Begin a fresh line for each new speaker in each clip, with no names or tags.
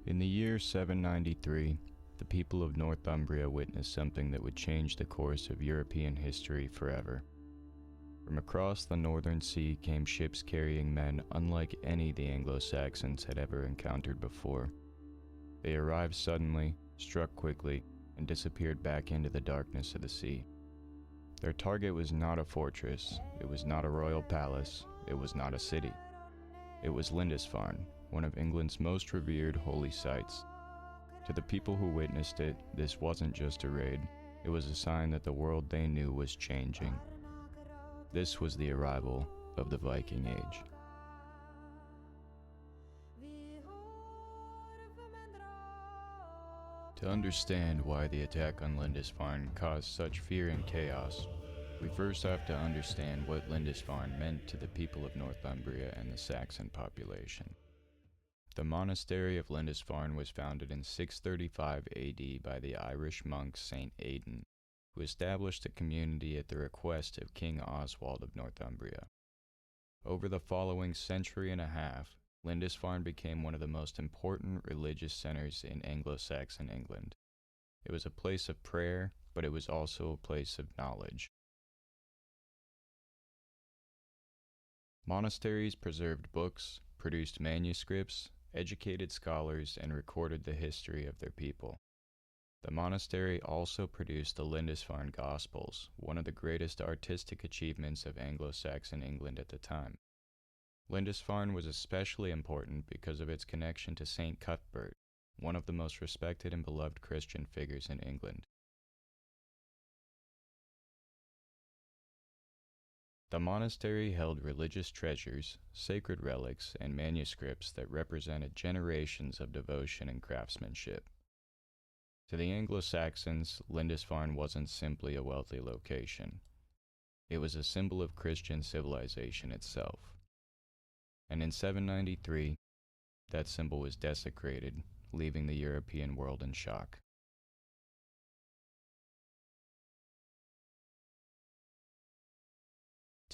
In the year 793, the people of Northumbria witnessed something that would change the course of European history forever. From across the northern sea came ships carrying men unlike any the Anglo-Saxons had ever encountered before. They arrived suddenly, struck quickly, and disappeared back into the darkness of the sea. Their target was not a fortress, it was not a royal palace, it was not a city. It was Lindisfarne, one of England's most revered holy sites. To the people who witnessed it, this wasn't just a raid, it was a sign that the world they knew was changing. This was the arrival of the Viking Age. To understand why the attack on Lindisfarne caused such fear and chaos, we first have to understand what Lindisfarne meant to the people of Northumbria and the Saxon population. The monastery of Lindisfarne was founded in 635 AD by the Irish monk Saint Aidan, who established a community at the request of King Oswald of Northumbria. Over the following century and a half, Lindisfarne became one of the most important religious centers in Anglo-Saxon England. It was a place of prayer, but it was also a place of knowledge. Monasteries preserved books, produced manuscripts, educated scholars, and recorded the history of their people. The monastery also produced the Lindisfarne Gospels, one of the greatest artistic achievements of Anglo-Saxon England at the time. Lindisfarne was especially important because of its connection to Saint Cuthbert, one of the most respected and beloved Christian figures in England. The monastery held religious treasures, sacred relics, and manuscripts that represented generations of devotion and craftsmanship. To the Anglo-Saxons, Lindisfarne wasn't simply a wealthy location. It was a symbol of Christian civilization itself. And in 793, that symbol was desecrated, leaving the European world in shock.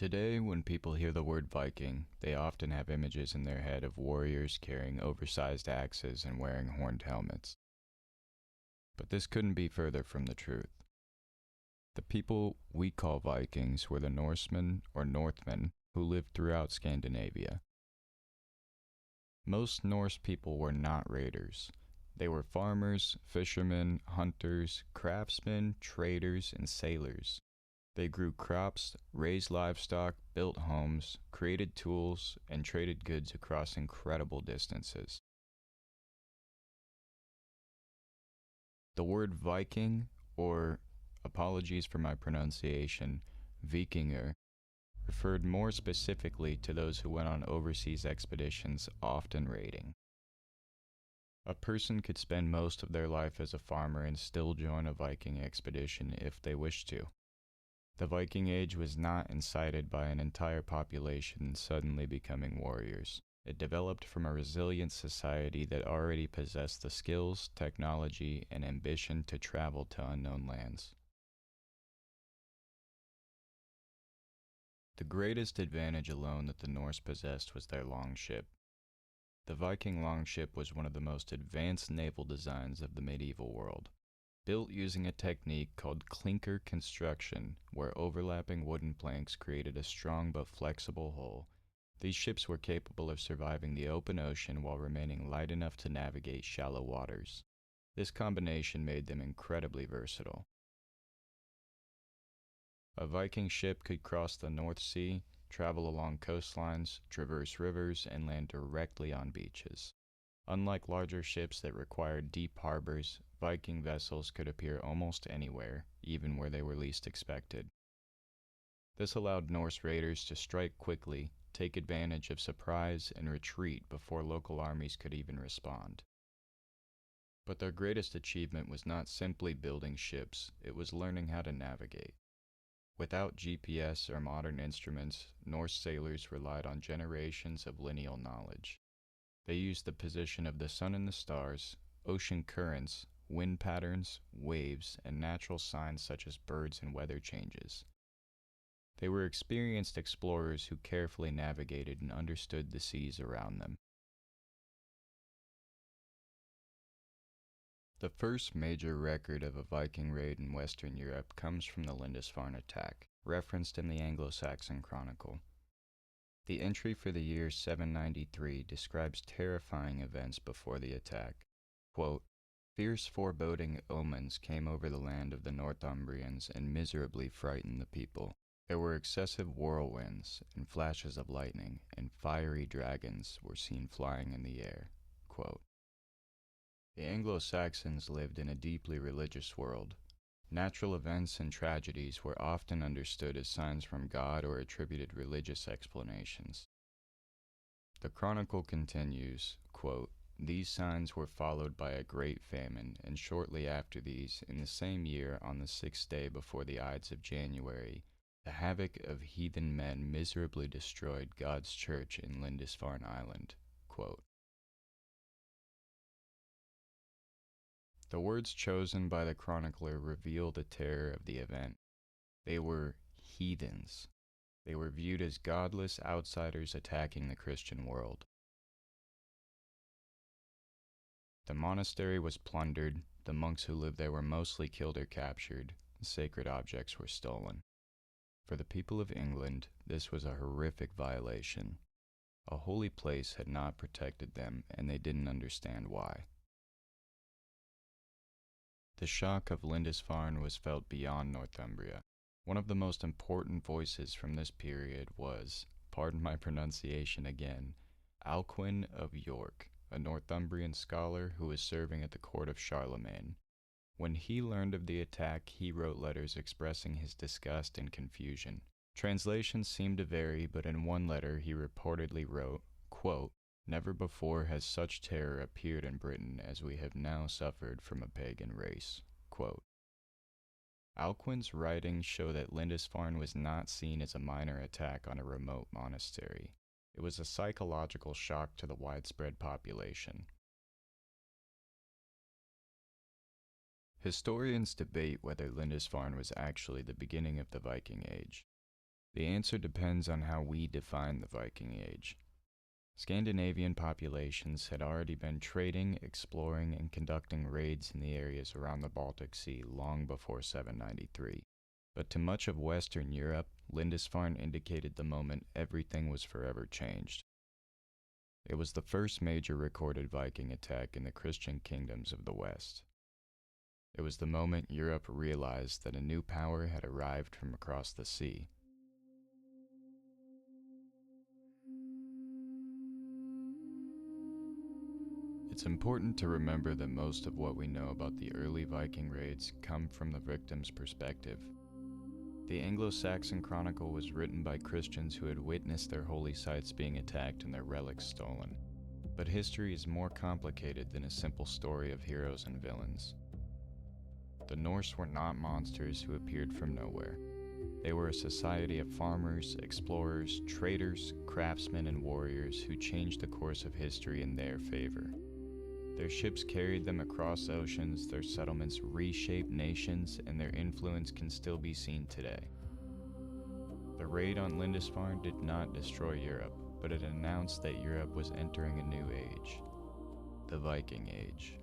Today, when people hear the word Viking, they often have images in their head of warriors carrying oversized axes and wearing horned helmets. But this couldn't be further from the truth. The people we call Vikings were the Norsemen or Northmen who lived throughout Scandinavia. Most Norse people were not raiders. They were farmers, fishermen, hunters, craftsmen, traders, and sailors. They grew crops, raised livestock, built homes, created tools, and traded goods across incredible distances. The word Viking, or, apologies for my pronunciation, Vikinger, referred more specifically to those who went on overseas expeditions, often raiding. A person could spend most of their life as a farmer and still join a Viking expedition if they wished to. The Viking Age was not incited by an entire population suddenly becoming warriors. It developed from a resilient society that already possessed the skills, technology, and ambition to travel to unknown lands. The greatest advantage alone that the Norse possessed was their longship. The Viking longship was one of the most advanced naval designs of the medieval world. Built using a technique called clinker construction, where overlapping wooden planks created a strong but flexible hull, these ships were capable of surviving the open ocean while remaining light enough to navigate shallow waters. This combination made them incredibly versatile. A Viking ship could cross the North Sea, travel along coastlines, traverse rivers, and land directly on beaches. Unlike larger ships that required deep harbors, Viking vessels could appear almost anywhere, even where they were least expected. This allowed Norse raiders to strike quickly, take advantage of surprise, and retreat before local armies could even respond. But their greatest achievement was not simply building ships, it was learning how to navigate. Without GPS or modern instruments, Norse sailors relied on generations of lineal knowledge. They used the position of the sun and the stars, ocean currents, wind patterns, waves, and natural signs such as birds and weather changes. They were experienced explorers who carefully navigated and understood the seas around them. The first major record of a Viking raid in Western Europe comes from the Lindisfarne attack, referenced in the Anglo-Saxon Chronicle. The entry for the year 793 describes terrifying events before the attack. Quote, "Fierce foreboding omens came over the land of the Northumbrians and miserably frightened the people. There were excessive whirlwinds and flashes of lightning, and fiery dragons were seen flying in the air." Quote. The Anglo-Saxons lived in a deeply religious world. Natural events and tragedies were often understood as signs from God or attributed religious explanations. The chronicle continues, quote, "These signs were followed by a great famine, and shortly after these, in the same year, on the 6th day before the Ides of January, the havoc of heathen men miserably destroyed God's church in Lindisfarne Island." Quote. The words chosen by the chronicler reveal the terror of the event. They were heathens. They were viewed as godless outsiders attacking the Christian world. The monastery was plundered, the monks who lived there were mostly killed or captured, and sacred objects were stolen. For the people of England, this was a horrific violation. A holy place had not protected them, and they didn't understand why. The shock of Lindisfarne was felt beyond Northumbria. One of the most important voices from this period was, pardon my pronunciation again, Alcuin of York, a Northumbrian scholar who was serving at the court of Charlemagne. When he learned of the attack, he wrote letters expressing his disgust and confusion. Translations seem to vary, but in one letter he reportedly wrote, quote, "Never before has such terror appeared in Britain as we have now suffered from a pagan race." Quote. Alcuin's writings show that Lindisfarne was not seen as a minor attack on a remote monastery. It was a psychological shock to the widespread population. Historians debate whether Lindisfarne was actually the beginning of the Viking Age. The answer depends on how we define the Viking Age. Scandinavian populations had already been trading, exploring, and conducting raids in the areas around the Baltic Sea long before 793. But to much of Western Europe, Lindisfarne indicated the moment everything was forever changed. It was the first major recorded Viking attack in the Christian kingdoms of the West. It was the moment Europe realized that a new power had arrived from across the sea. It's important to remember that most of what we know about the early Viking raids come from the victim's perspective. The Anglo-Saxon Chronicle was written by Christians who had witnessed their holy sites being attacked and their relics stolen. But history is more complicated than a simple story of heroes and villains. The Norse were not monsters who appeared from nowhere. They were a society of farmers, explorers, traders, craftsmen, and warriors who changed the course of history in their favor. Their ships carried them across oceans, their settlements reshaped nations, and their influence can still be seen today. The raid on Lindisfarne did not destroy Europe, but it announced that Europe was entering a new age, the Viking Age.